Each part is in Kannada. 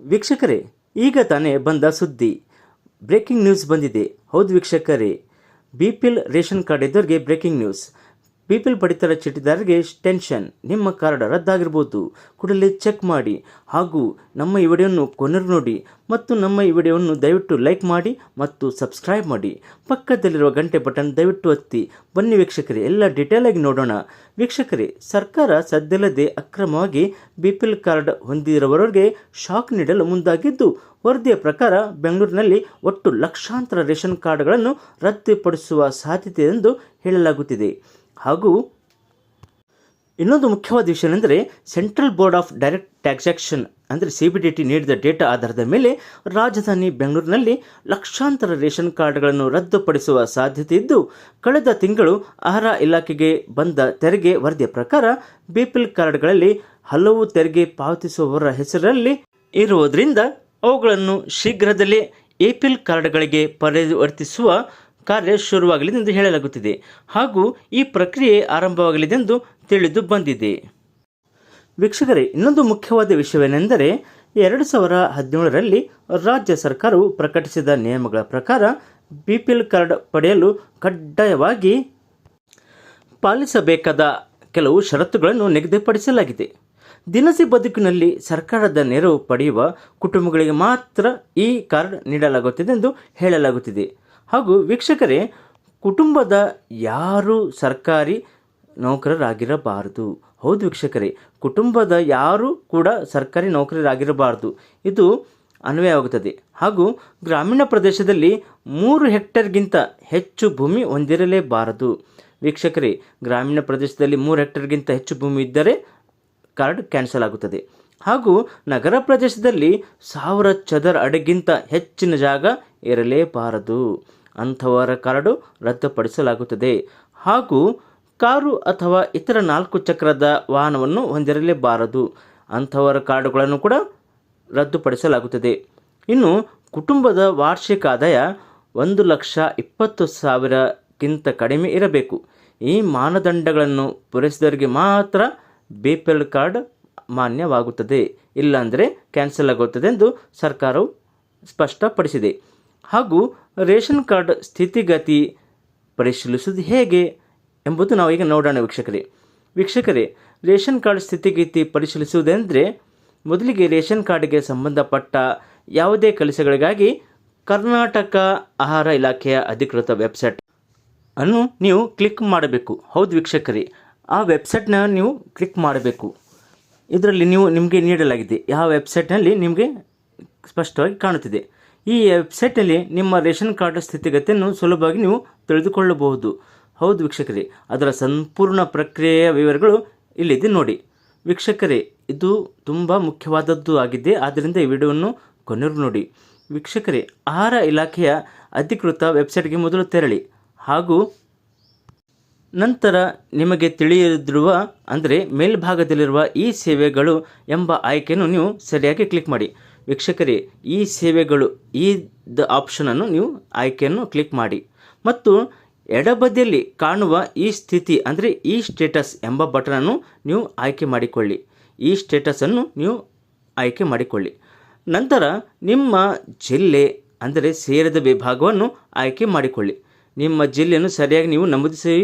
ವೀಕ್ಷಕರೇ, ಈಗ ತಾನೇ ಬಂದ ಸುದ್ದಿ, ಬ್ರೇಕಿಂಗ್ ನ್ಯೂಸ್ ಬಂದಿದೆ. ಹೌದು ವೀಕ್ಷಕರೇ, BPL ರೇಷನ್ ಕಾರ್ಡ್ ಇದ್ದವರಿಗೆ ಬ್ರೇಕಿಂಗ್ ನ್ಯೂಸ್. BPL ಪಡಿತರ ಚೀಟಿದಾರರಿಗೆ ಟೆನ್ಷನ್, ನಿಮ್ಮ ಕಾರ್ಡ್ ರದ್ದಾಗಿರ್ಬೋದು, ಕೂಡಲೇ ಚೆಕ್ ಮಾಡಿ. ಹಾಗೂ ನಮ್ಮ ಈ ವಿಡಿಯೋವನ್ನು ಕೊನೆಗೂ ನೋಡಿ ಮತ್ತು ನಮ್ಮ ಈ ವಿಡಿಯೋವನ್ನು ದಯವಿಟ್ಟು ಲೈಕ್ ಮಾಡಿ ಮತ್ತು ಸಬ್ಸ್ಕ್ರೈಬ್ ಮಾಡಿ. ಪಕ್ಕದಲ್ಲಿರುವ ಗಂಟೆ ಬಟನ್ ದಯವಿಟ್ಟು ಒತ್ತಿ. ಬನ್ನಿ ವೀಕ್ಷಕರೇ, ಎಲ್ಲ ಡೀಟೇಲ್ ಆಗಿ ನೋಡೋಣ. ವೀಕ್ಷಕರೇ, ಸರ್ಕಾರ ಸದ್ದಿಲ್ಲದೆ ಅಕ್ರಮವಾಗಿ BPL ಕಾರ್ಡ್ ಹೊಂದಿರುವವರಿಗೆ ಶಾಕ್ ನೀಡಲು ಮುಂದಾಗಿದ್ದು, ವರದಿಯ ಪ್ರಕಾರ ಬೆಂಗಳೂರಿನಲ್ಲಿ ಒಟ್ಟು ಲಕ್ಷಾಂತರ ರೇಷನ್ ಕಾರ್ಡ್ಗಳನ್ನು ರದ್ದುಪಡಿಸುವ ಸಾಧ್ಯತೆ ಎಂದು ಹೇಳಲಾಗುತ್ತಿದೆ. ಹಾಗೂ ಇನ್ನೊಂದು ಮುಖ್ಯವಾದ ವಿಷಯವೆಂದರೆ, central board of direct taxation ಅಂದರೆ CBDT ನೀಡಿದ ಡೇಟಾ ಆಧಾರದ ಮೇಲೆ ರಾಜಧಾನಿ ಬೆಂಗಳೂರಿನಲ್ಲಿ ಲಕ್ಷಾಂತರ ರೇಷನ್ ಕಾರ್ಡ್ಗಳನ್ನು ರದ್ದುಪಡಿಸುವ ಸಾಧ್ಯತೆ ಇದ್ದು, ಕಳೆದ ತಿಂಗಳು ಆಹಾರ ಇಲಾಖೆಗೆ ಬಂದ ತೆರಿಗೆ ವರದಿಯ ಪ್ರಕಾರ BPL ಕಾರ್ಡ್ಗಳಲ್ಲಿ ಹಲವು ತೆರಿಗೆ ಪಾವತಿಸುವವರ ಹೆಸರಲ್ಲಿ ಇರುವುದರಿಂದ ಅವುಗಳನ್ನು ಶೀಘ್ರದಲ್ಲೇ APL ಕಾರ್ಡ್ಗಳಿಗೆ ಪರಿವರ್ತಿಸುವ ಕಾರ್ಯ ಶುರುವಾಗಲಿದೆ ಎಂದು ಹೇಳಲಾಗುತ್ತಿದೆ. ಹಾಗೂ ಈ ಪ್ರಕ್ರಿಯೆ ಆರಂಭವಾಗಲಿದೆ ಎಂದು ತಿಳಿದು ಬಂದಿದೆ. ವೀಕ್ಷಕರೇ, ಇನ್ನೊಂದು ಮುಖ್ಯವಾದ ವಿಷಯವೇನೆಂದರೆ, 2017ರಲ್ಲಿ ರಾಜ್ಯ ಸರ್ಕಾರವು ಪ್ರಕಟಿಸಿದ ನಿಯಮಗಳ ಪ್ರಕಾರ BPL ಕಾರ್ಡ್ ಪಡೆಯಲು ಕಡ್ಡಾಯವಾಗಿ ಪಾಲಿಸಬೇಕಾದ ಕೆಲವು ಷರತ್ತುಗಳನ್ನು ನಿಗದಿಪಡಿಸಲಾಗಿದೆ. ದಿನಸಿ ಬದುಕಿನಲ್ಲಿ ಸರ್ಕಾರದ ನೆರವು ಪಡೆಯುವ ಕುಟುಂಬಗಳಿಗೆ ಮಾತ್ರ ಈ ಕಾರ್ಡ್ ನೀಡಲಾಗುತ್ತಿದೆ ಎಂದು ಹೇಳಲಾಗುತ್ತಿದೆ. ಹಾಗೂ ವೀಕ್ಷಕರೇ, ಕುಟುಂಬದ ಯಾರೂ ಸರ್ಕಾರಿ ನೌಕರರಾಗಿರಬಾರದು. ಹೌದು ವೀಕ್ಷಕರೇ, ಕುಟುಂಬದ ಯಾರೂ ಕೂಡ ಸರ್ಕಾರಿ ನೌಕರರಾಗಿರಬಾರದು. ಇದು ಅನ್ವಯವಾಗುತ್ತದೆ. ಹಾಗೂ ಗ್ರಾಮೀಣ ಪ್ರದೇಶದಲ್ಲಿ 3 ಹೆಕ್ಟೇರ್ಗಿಂತ ಹೆಚ್ಚು ಭೂಮಿ ಹೊಂದಿರಲೇಬಾರದು. ವೀಕ್ಷಕರೇ, ಗ್ರಾಮೀಣ ಪ್ರದೇಶದಲ್ಲಿ 3 ಹೆಕ್ಟೇರ್ಗಿಂತ ಹೆಚ್ಚು ಭೂಮಿ ಇದ್ದರೆ ಕಾರ್ಡ್ ಕ್ಯಾನ್ಸಲ್ ಆಗುತ್ತದೆ. ಹಾಗೂ ನಗರ ಪ್ರದೇಶದಲ್ಲಿ 1000 ಚದರ ಅಡಿಗಿಂತ ಹೆಚ್ಚಿನ ಜಾಗ ಇರಲೇಬಾರದು. ಅಂಥವರ ಕಾರ್ಡು ರದ್ದುಪಡಿಸಲಾಗುತ್ತದೆ. ಹಾಗೂ ಕಾರು ಅಥವಾ ಇತರ 4 ಚಕ್ರದ ವಾಹನವನ್ನು ಹೊಂದಿರಲೇಬಾರದು. ಅಂಥವರ ಕಾರ್ಡುಗಳನ್ನು ಕೂಡ ರದ್ದುಪಡಿಸಲಾಗುತ್ತದೆ. ಇನ್ನು ಕುಟುಂಬದ ವಾರ್ಷಿಕ ಆದಾಯ 1,20,000ಕ್ಕಿಂತ ಕಡಿಮೆ ಇರಬೇಕು. ಈ ಮಾನದಂಡಗಳನ್ನು ಪೂರೈಸಿದವರಿಗೆ ಮಾತ್ರ BPL ಕಾರ್ಡ್ ಮಾನ್ಯವಾಗುತ್ತದೆ, ಇಲ್ಲಾಂದರೆ ಕ್ಯಾನ್ಸಲ್ ಆಗುತ್ತದೆ ಎಂದು ಸರ್ಕಾರವು ಸ್ಪಷ್ಟಪಡಿಸಿದೆ. ಹಾಗೂ ರೇಷನ್ ಕಾರ್ಡ್ ಸ್ಥಿತಿಗತಿ ಪರಿಶೀಲಿಸುವುದು ಹೇಗೆ ಎಂಬುದು ನಾವು ಈಗ ನೋಡೋಣ ವೀಕ್ಷಕರೇ, ರೇಷನ್ ಕಾರ್ಡ್ ಸ್ಥಿತಿಗತಿ ಪರಿಶೀಲಿಸುವುದೆಂದರೆ, ಮೊದಲಿಗೆ ರೇಷನ್ ಕಾರ್ಡ್ಗೆ ಸಂಬಂಧಪಟ್ಟ ಯಾವುದೇ ಕೆಲಸಗಳಿಗಾಗಿ ಕರ್ನಾಟಕ ಆಹಾರ ಇಲಾಖೆಯ ಅಧಿಕೃತ ವೆಬ್ಸೈಟ್ ಅನ್ನು ನೀವು ಕ್ಲಿಕ್ ಮಾಡಬೇಕು. ಹೌದು ವೀಕ್ಷಕರೇ, ಆ ವೆಬ್ಸೈಟ್ನ ನೀವು ಕ್ಲಿಕ್ ಮಾಡಬೇಕು. ಇದರಲ್ಲಿ ನಿಮಗೆ ನೀಡಲಾಗಿದೆ. ಯಾವ ವೆಬ್ಸೈಟ್ನಲ್ಲಿ ನಿಮಗೆ ಸ್ಪಷ್ಟವಾಗಿ ಕಾಣುತ್ತಿದೆ. ಈ ವೆಬ್ಸೈಟ್ನಲ್ಲಿ ನಿಮ್ಮ ರೇಷನ್ ಕಾರ್ಡ್ ಸ್ಥಿತಿಗತಿಯನ್ನು ಸುಲಭವಾಗಿ ನೀವು ತಿಳಿದುಕೊಳ್ಳಬಹುದು. ಹೌದು ವೀಕ್ಷಕರೇ, ಅದರ ಸಂಪೂರ್ಣ ಪ್ರಕ್ರಿಯೆಯ ವಿವರಗಳು ಇಲ್ಲಿದೆ ನೋಡಿ. ವೀಕ್ಷಕರೇ, ಇದು ತುಂಬ ಮುಖ್ಯವಾದದ್ದು ಆಗಿದೆ, ಆದ್ದರಿಂದ ಈ ವಿಡಿಯೋವನ್ನು ಕೊನೆಗೂ ನೋಡಿ. ವೀಕ್ಷಕರೇ, ಆಹಾರ ಇಲಾಖೆಯ ಅಧಿಕೃತ ವೆಬ್ಸೈಟ್ಗೆ ಮೊದಲು ತೆರಳಿ. ಹಾಗೂ ನಂತರ ನಿಮಗೆ ತಿಳಿದಿರುವ ಅಂದರೆ ಮೇಲ್ಭಾಗದಲ್ಲಿರುವ ಈ ಸೇವೆಗಳು ಎಂಬ ಆಯ್ಕೆಯನ್ನು ನೀವು ಸರಿಯಾಗಿ ಕ್ಲಿಕ್ ಮಾಡಿ. ವೀಕ್ಷಕರೇ, ಈ ಸೇವೆಗಳು ಈ ಆಪ್ಷನನ್ನು ನೀವು ಆಯ್ಕೆಯನ್ನು ಕ್ಲಿಕ್ ಮಾಡಿ ಮತ್ತು ಎಡಬದಿಯಲ್ಲಿ ಕಾಣುವ ಈ ಸ್ಥಿತಿ ಅಂದರೆ ಈ ಸ್ಟೇಟಸ್ ಎಂಬ ಬಟನನ್ನು ನೀವು ಆಯ್ಕೆ ಮಾಡಿಕೊಳ್ಳಿ. ಈ ಸ್ಟೇಟಸನ್ನು ನೀವು ಆಯ್ಕೆ ಮಾಡಿಕೊಳ್ಳಿ. ನಂತರ ನಿಮ್ಮ ಜಿಲ್ಲೆ ಅಂದರೆ ಸೇರಿದ ವಿಭಾಗವನ್ನು ಆಯ್ಕೆ ಮಾಡಿಕೊಳ್ಳಿ. ನಿಮ್ಮ ಜಿಲ್ಲೆಯನ್ನು ಸರಿಯಾಗಿ ನೀವು ನಮೂದಿಸಿ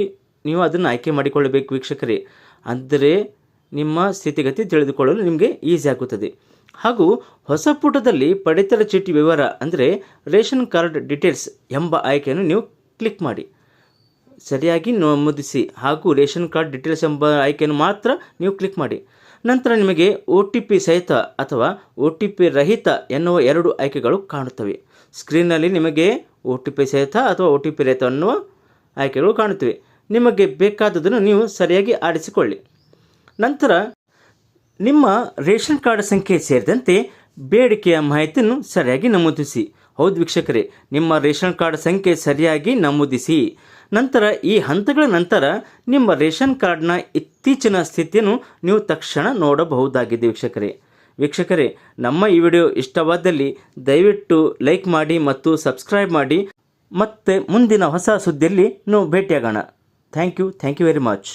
ನೀವು ಅದನ್ನು ಆಯ್ಕೆ ಮಾಡಿಕೊಳ್ಳಬೇಕು ವೀಕ್ಷಕರೇ. ಅಂದರೆ ನಿಮ್ಮ ಸ್ಥಿತಿಗತಿ ತಿಳಿದುಕೊಳ್ಳಲು ನಿಮಗೆ ಈಸಿ ಆಗುತ್ತದೆ. ಹಾಗೂ ಹೊಸ ಪುಟದಲ್ಲಿ ಪಡಿತರ ಚೀಟಿ ವಿವರ ಅಂದರೆ ರೇಷನ್ ಕಾರ್ಡ್ ಡೀಟೇಲ್ಸ್ ಎಂಬ ಆಯ್ಕೆಯನ್ನು ನೀವು ಕ್ಲಿಕ್ ಮಾಡಿ. ಸರಿಯಾಗಿ ನಮೂದಿಸಿ ಹಾಗೂ ರೇಷನ್ ಕಾರ್ಡ್ ಡೀಟೇಲ್ಸ್ ಎಂಬ ಆಯ್ಕೆಯನ್ನು ಮಾತ್ರ ನೀವು ಕ್ಲಿಕ್ ಮಾಡಿ. ನಂತರ ನಿಮಗೆ OTP ಸಹಿತ ಅಥವಾ OTP ರಹಿತ ಎನ್ನುವ 2 ಆಯ್ಕೆಗಳು ಕಾಣುತ್ತವೆ. ಸ್ಕ್ರೀನ್ನಲ್ಲಿ ನಿಮಗೆ OTP ಸಹಿತ ಅಥವಾ OTP ರಹಿತ ಅನ್ನುವ ಆಯ್ಕೆಗಳು ಕಾಣುತ್ತವೆ. ನಿಮಗೆ ಬೇಕಾದದನ್ನು ನೀವು ಸರಿಯಾಗಿ ಆರಿಸಿಕೊಳ್ಳಿ. ನಂತರ ನಿಮ್ಮ ರೇಷನ್ ಕಾರ್ಡ್ ಸಂಖ್ಯೆ ಸೇರಿದಂತೆ ಬೇಡಿಕೆಯ ಮಾಹಿತಿಯನ್ನು ಸರಿಯಾಗಿ ನಮೂದಿಸಿ. ಹೌದು ವೀಕ್ಷಕರೇ, ನಿಮ್ಮ ರೇಷನ್ ಕಾರ್ಡ್ ಸಂಖ್ಯೆ ಸರಿಯಾಗಿ ನಮೂದಿಸಿ. ನಂತರ ಈ ಹಂತಗಳ ನಂತರ ನಿಮ್ಮ ರೇಷನ್ ಕಾರ್ಡ್ನ ಇತ್ತೀಚಿನ ಸ್ಥಿತಿಯನ್ನು ನೀವು ತಕ್ಷಣ ನೋಡಬಹುದಾಗಿದೆ ವೀಕ್ಷಕರೇ, ನಮ್ಮ ಈ ವಿಡಿಯೋ ಇಷ್ಟವಾದಲ್ಲಿ ದಯವಿಟ್ಟು ಲೈಕ್ ಮಾಡಿ ಮತ್ತು ಸಬ್ಸ್ಕ್ರೈಬ್ ಮಾಡಿ. ಮತ್ತೆ ಮುಂದಿನ ಹೊಸ ಸುದ್ದಿಯಲ್ಲಿ ನಾವು ಭೇಟಿಯಾಗೋಣ. Thank you very much.